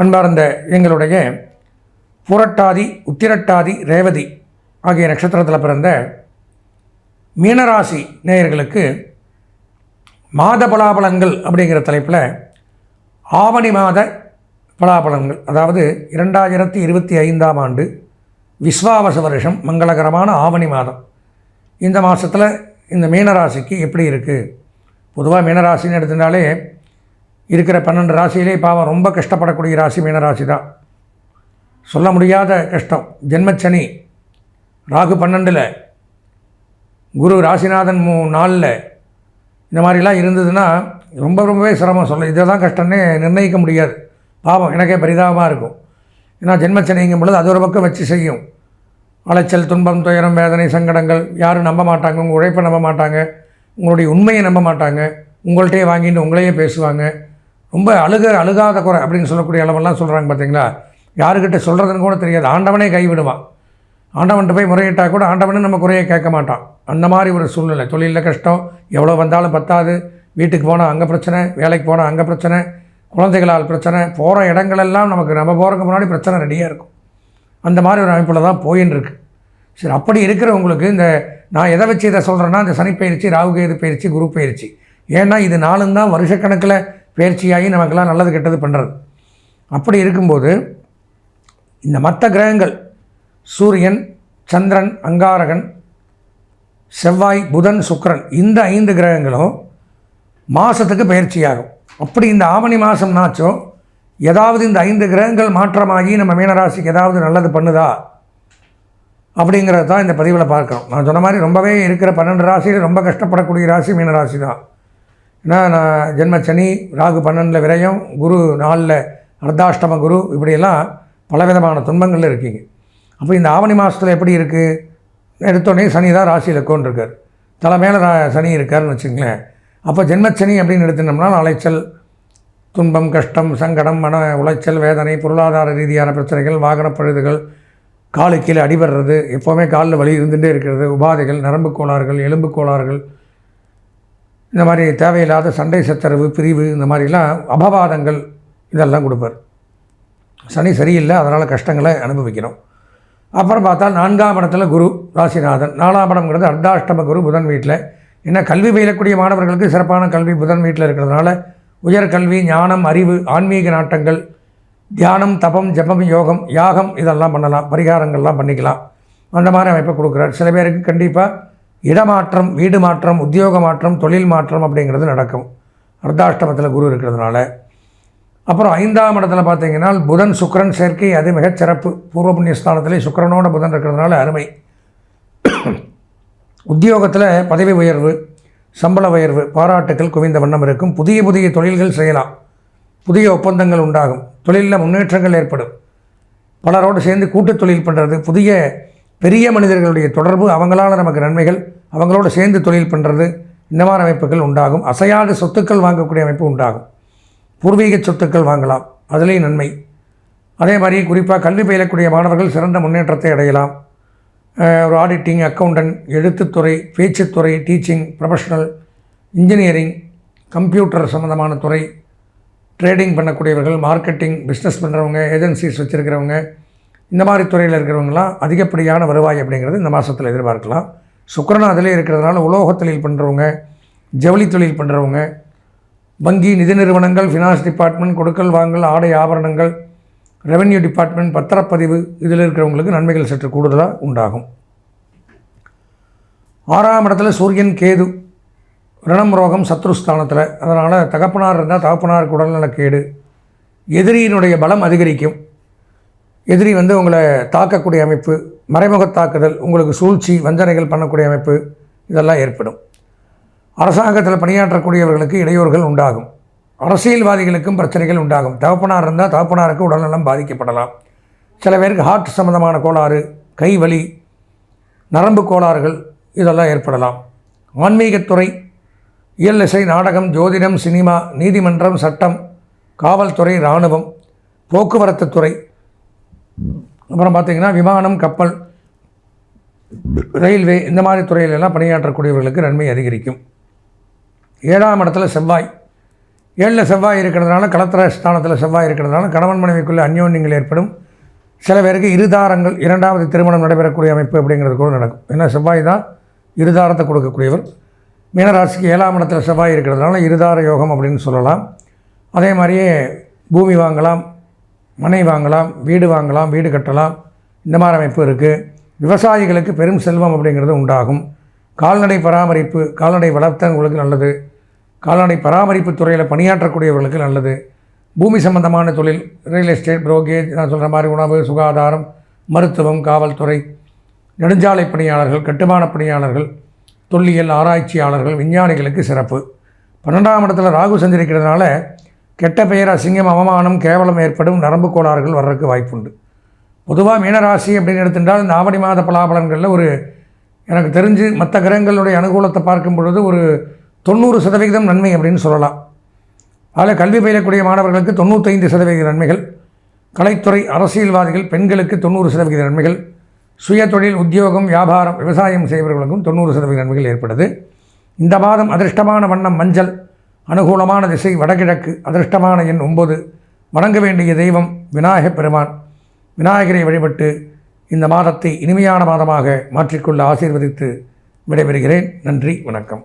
அன்பார்ந்த எங்களுடைய புரட்டாதி, உத்திரட்டாதி, ரேவதி ஆகிய நட்சத்திரத்தில் பிறந்த மீனராசி நேயர்களுக்கு மாத பலாபலன்கள் அப்படிங்கிற தலைப்பில் ஆவணி மாத பலாபலன்கள், அதாவது 2025ஆம் ஆண்டு விஸ்வாவச வருஷம் மங்களகரமான ஆவணி மாதம், இந்த மாதத்தில் இந்த மீனராசிக்கு எப்படி இருக்குது? பொதுவாக மீனராசின்னு எடுத்துட்டாலே இருக்கிற 12 ராசியிலே பாவம் ரொம்ப கஷ்டப்படக்கூடிய ராசி மீனராசி தான். சொல்ல முடியாத கஷ்டம். ஜென்மச்சனி, ராகு 12ல், குரு ராசிநாதன் 4ல், இந்த மாதிரிலாம் இருந்ததுன்னா ரொம்பவே சிரமம். சொல்ல இதை தான் கஷ்டம்னே நிர்ணயிக்க முடியாது. பாவம், எனக்கே பரிதாபமாக இருக்கும். ஏன்னா ஜென்மச்சனிங்கும் பொழுது அது ஒரு பக்கம் வச்சு செய்யும். அலைச்சல், துன்பம், துயரம், வேதனை, சங்கடங்கள். யாரும் நம்ப மாட்டாங்க, உங்கள் உழைப்பை நம்ப மாட்டாங்க, உங்களுடைய உண்மையை நம்ப மாட்டாங்க, உங்கள்கிட்டயே வாங்கிட்டு உங்களையே பேசுவாங்க. ரொம்ப அழுகாத குறை அப்படின்னு சொல்லக்கூடிய அளவெல்லாம் சொல்கிறாங்க பார்த்தீங்களா? யாருக்கிட்ட சொல்கிறதுன்னு கூட தெரியாது. ஆண்டவனே கைவிடுவான். ஆண்டவன்கிட்ட போய் முறையிட்டால் கூட ஆண்டவனே நம்ம குறையை கேட்க மாட்டான். அந்த மாதிரி ஒரு சூழ்நிலை. தொழிலில் கஷ்டம், எவ்வளோ வந்தாலும் பத்தாது. வீட்டுக்கு போனால் அங்கே பிரச்சனை, வேலைக்கு போனால் அங்கே பிரச்சனை, குழந்தைகளால் பிரச்சனை, போகிற இடங்களெல்லாம் நம்ம போகிறதுக்கு முன்னாடி பிரச்சனை ரெடியாக இருக்கும். அந்த மாதிரி ஒரு அமைப்பில் தான் போயின்னு இருக்குது. சரி, அப்படி இருக்கிறவங்களுக்கு இந்த நான் எதை வச்சு இதை சொல்கிறேன்னா, இந்த சனி பயிற்சி, ராகுகேது பயிற்சி, குரு பயிற்சி. ஏன்னா இது நாளும் தான் வருஷக்கணக்கில் பயிற்சியாகி நமக்கெல்லாம் நல்லது கெட்டது பண்ணுறது. அப்படி இருக்கும்போது இந்த மற்ற கிரகங்கள் சூரியன், சந்திரன், அங்காரகன், செவ்வாய், புதன், சுக்கிரன், இந்த 5 கிரகங்களும் மாதத்துக்கு பயிற்சியாகும். அப்படி இந்த ஆவணி மாதம்னாச்சோ ஏதாவது இந்த 5 கிரகங்கள் மாற்றமாகி நம்ம மீனராசிக்கு ஏதாவது நல்லது பண்ணுதா அப்படிங்கிறது தான் இந்த பதிவில் பார்க்குறோம். நான் சொன்ன மாதிரி ரொம்பவே இருக்கிற 12 ராசியில் ரொம்ப கஷ்டப்படக்கூடிய ராசி மீனராசி தான். ஏன்னா நான் ஜென்மச்சனி, ராகு 12ல் விரயம், குரு 4ல் அர்த்தாஷ்டம குரு, இப்படியெல்லாம் பலவிதமான துன்பங்கள் இருக்கீங்க. அப்போ இந்த ஆவணி மாதத்தில் எப்படி இருக்குது? எடுத்தோடனே சனி தான் ராசியில் உட்காந்துருக்கார், தலை மேலே சனி இருக்காருன்னு வச்சுங்களேன். அப்போ ஜென்மச்சனி அப்படின்னு எடுத்துனோம்னா அலைச்சல், துன்பம், கஷ்டம், சங்கடம், மன உளைச்சல், வேதனை, பொருளாதார ரீதியான பிரச்சனைகள், வாகன பழுதுகள், காலு கீழே அடிபடுறது, எப்போவுமே காலில் வலி இருந்துகிட்டே இருக்கிறது, உபாதைகள், நரம்பு கோளாறுகள், எலும்பு கோளாறுகள், இந்த மாதிரி தேவையில்லாத சண்டை சச்சரவு, பிரிவு, இந்த மாதிரிலாம் அபவாதங்கள் இதெல்லாம் கொடுப்பார். சனி சரியில்லை, அதனால் கஷ்டங்களை அனுபவிக்கணும். அப்புறம் பார்த்தால் 4ஆம் இடத்துல குரு ராசிநாதன். 4ஆம் இடம்ங்கிறது அர்த்தாஷ்டம குரு புதன் வீட்டில். ஏன்னா கல்வி பயிலக்கூடிய மாணவர்களுக்கு சிறப்பான கல்வி புதன் வீட்டில் இருக்கிறதுனால உயர்கல்வி, ஞானம், அறிவு, ஆன்மீக நாட்டங்கள், தியானம், தபம், ஜபம், யோகம், யாகம் இதெல்லாம் பண்ணலாம், பரிகாரங்கள்லாம் பண்ணிக்கலாம். அந்த மாதிரி அமைப்பை கொடுக்குறார். சில பேருக்கு கண்டிப்பாக இடமாற்றம், வீடு மாற்றம், உத்தியோக மாற்றம், தொழில் மாற்றம் அப்படிங்கிறது நடக்கும் அர்த்தாஷ்டமத்தில் குரு இருக்கிறதுனால. அப்புறம் 5ஆம் இடத்துல பார்த்தீங்கன்னா புதன் சுக்கிரன் சேர்க்கை, அது மிகச்சிறப்பு. பூர்வ புண்ணியஸ்தானத்திலே சுக்கிரனோட புதன் இருக்கிறதுனால அருமை. உத்தியோகத்தில் பதவி உயர்வு, சம்பள உயர்வு, பாராட்டுக்கள் குவிந்த வண்ணம் இருக்கும். புதிய புதிய தொழில்கள் செய்யலாம், புதிய ஒப்பந்தங்கள் உண்டாகும், தொழிலில் முன்னேற்றங்கள் ஏற்படும். பலரோடு சேர்ந்து கூட்டு தொழில் பண்ணுறது, புதிய பெரிய மனிதர்களுடைய தொடர்பு, அவங்களால் நமக்கு நன்மைகள், அவங்களோடு சேர்ந்து தொழில் பண்ணுறது, இந்த மாதிரி அமைப்புகள் உண்டாகும். அசையாத சொத்துக்கள் வாங்கக்கூடிய அமைப்பு உண்டாகும். பூர்வீக சொத்துக்கள் வாங்கலாம், அதுலேயும் நன்மை. அதே மாதிரி குறிப்பாக கல்வி பயிலக்கூடிய மாணவர்கள் சிறந்த முன்னேற்றத்தை அடையலாம். ஒரு ஆடிட்டிங், அக்கௌண்டன்ட், எழுத்துத்துறை, பேச்சுத்துறை, டீச்சிங், ப்ரொஃபஷனல், இன்ஜினியரிங், கம்ப்யூட்டர் சம்மந்தமான துறை, ட்ரேடிங் பண்ணக்கூடியவர்கள், மார்க்கெட்டிங், பிஸ்னஸ் பண்ணுறவங்க, ஏஜென்சிஸ் வச்சுருக்கிறவங்க, இந்த மாதிரி துறையில் இருக்கிறவங்களாம் அதிகப்படியான வருவாய் அப்படிங்கிறது இந்த மாதத்தில் எதிர்பார்க்கலாம். சுக்கிரன் அதிலே இருக்கிறதுனால உலோக தொழில் பண்ணுறவங்க, ஜவுளி தொழில் பண்ணுறவங்க, வங்கி, நிதி நிறுவனங்கள், ஃபினான்ஸ் டிபார்ட்மெண்ட், கொடுக்கல் வாங்கல், ஆடை ஆபரணங்கள், ரெவென்யூ டிபார்ட்மெண்ட், பத்திரப்பதிவு, இதில் இருக்கிறவங்களுக்கு நன்மைகள் சற்று கூடுதலாக உண்டாகும். 6ஆம் இடத்துல சூரியன், கேது, ரணம், ரோகம், சத்ருஸ்தானத்தில். அதனால் தகப்பனார் இருந்தால் தகப்பனாருக்கு உடல்நலக்கேடு, எதிரியினுடைய பலம் அதிகரிக்கும். எதிரி உங்களை தாக்கக்கூடிய அமைப்பு, மறைமுக தாக்குதல், உங்களுக்கு சூழ்ச்சி, வஞ்சனைகள் பண்ணக்கூடிய அமைப்பு இதெல்லாம் ஏற்படும். அரசாங்கத்தில் பணியாற்றக்கூடியவர்களுக்கு இடையூறுகள் உண்டாகும். அரசியல்வாதிகளுக்கும் பிரச்சனைகள் உண்டாகும். தகப்பனார் இருந்தால் தகப்பனாருக்கு உடல்நலம் பாதிக்கப்படலாம். சில பேருக்கு ஹார்ட் சம்மந்தமான கோளாறு, கை வலி, நரம்பு கோளாறுகள் இதெல்லாம் ஏற்படலாம். ஆன்மீகத்துறை, இயல் இசை, நாடகம், ஜோதிடம், சினிமா, நீதிமன்றம், சட்டம், காவல்துறை, இராணுவம், போக்குவரத்து துறை, அப்புறம் பார்த்திங்கன்னா விமானம், கப்பல், ரயில்வே, இந்த மாதிரி துறையிலெல்லாம் பணியாற்றக்கூடியவர்களுக்கு நன்மை அதிகரிக்கும். 7ஆம் இடத்துல செவ்வாய். 7ல் செவ்வாய் இருக்கிறதுனால களத்திர ஸ்தானத்தில் செவ்வாய் இருக்கிறதுனால கணவன் மனைவிக்குள்ளே அந்யோன்யங்கள் ஏற்படும். சில பேருக்கு இருதாரங்கள் 2வது திருமணம் நடைபெறக்கூடிய அமைப்பு அப்படிங்கிறது கூட நடக்கும். ஏன்னா செவ்வாய் தான் இருதாரத்தை கொடுக்கக்கூடியவர். மீனராசிக்கு 7ஆம் இடத்துல செவ்வாய் இருக்கிறதுனால இருதார யோகம் அப்படின்னு சொல்லலாம். அதே மாதிரியே பூமி வாங்கலாம், மனை வாங்கலாம், வீடு வாங்கலாம், வீடு கட்டலாம், இந்த மாதிரி அமைப்பு இருக்குது. விவசாயிகளுக்கு பெரும் செல்வம் அப்படிங்கிறது உண்டாகும். கால்நடை பராமரிப்பு, கால்நடை வளர்த்தவங்களுக்கு நல்லது. கால்நடை பராமரிப்பு துறையில் பணியாற்றக்கூடியவர்களுக்கு நல்லது. பூமி சம்பந்தமான தொழில், ரியல் எஸ்டேட், புரோக்கேஜ், நான் சொல்கிற மாதிரி உணவு, சுகாதாரம், மருத்துவம், காவல்துறை, நெடுஞ்சாலை பணியாளர்கள், கட்டுமான பணியாளர்கள், தொல்லியல் ஆராய்ச்சியாளர்கள், விஞ்ஞானிகளுக்கு சிறப்பு. 12ஆம் இடத்துல ராகு சஞ்சரிக்கிறதுனால கெட்ட பெயர், அசிங்கம், அவமானம், கேவலம் ஏற்படும், நரம்பு கோளாறுகள் வர்றதுக்கு வாய்ப்புண்டு. பொதுவாக மீனராசி அப்படின்னு எடுத்துட்டால் இந்த ஆவணி மாத பலாபலன்களில் எனக்கு தெரிஞ்சு மற்ற கிரகங்களுடைய அனுகூலத்தை பார்க்கும் பொழுது ஒரு 90% நன்மை அப்படின்னு சொல்லலாம். அதில் கல்வி பயிலக்கூடிய மாணவர்களுக்கு 95% நன்மைகள், கலைத்துறை, அரசியல்வாதிகள், பெண்களுக்கு 90% நன்மைகள், சுய தொழில், உத்தியோகம், வியாபாரம், விவசாயம் செய்பவர்களுக்கும் 90% நன்மைகள் ஏற்படுது. இந்த மாதம் அதிர்ஷ்டமான வண்ணம் மஞ்சள், அனுகூலமான திசை வடகிழக்கு, அதிர்ஷ்டமான எண் 9, வணங்க வேண்டிய தெய்வம் விநாயகப் பெருமான். விநாயகரை வழிபட்டு இந்த மாதத்தை இனிமையான மாதமாக மாற்றிக்கொள்ள ஆசீர்வதித்து விடைபெறுகிறேன். நன்றி, வணக்கம்.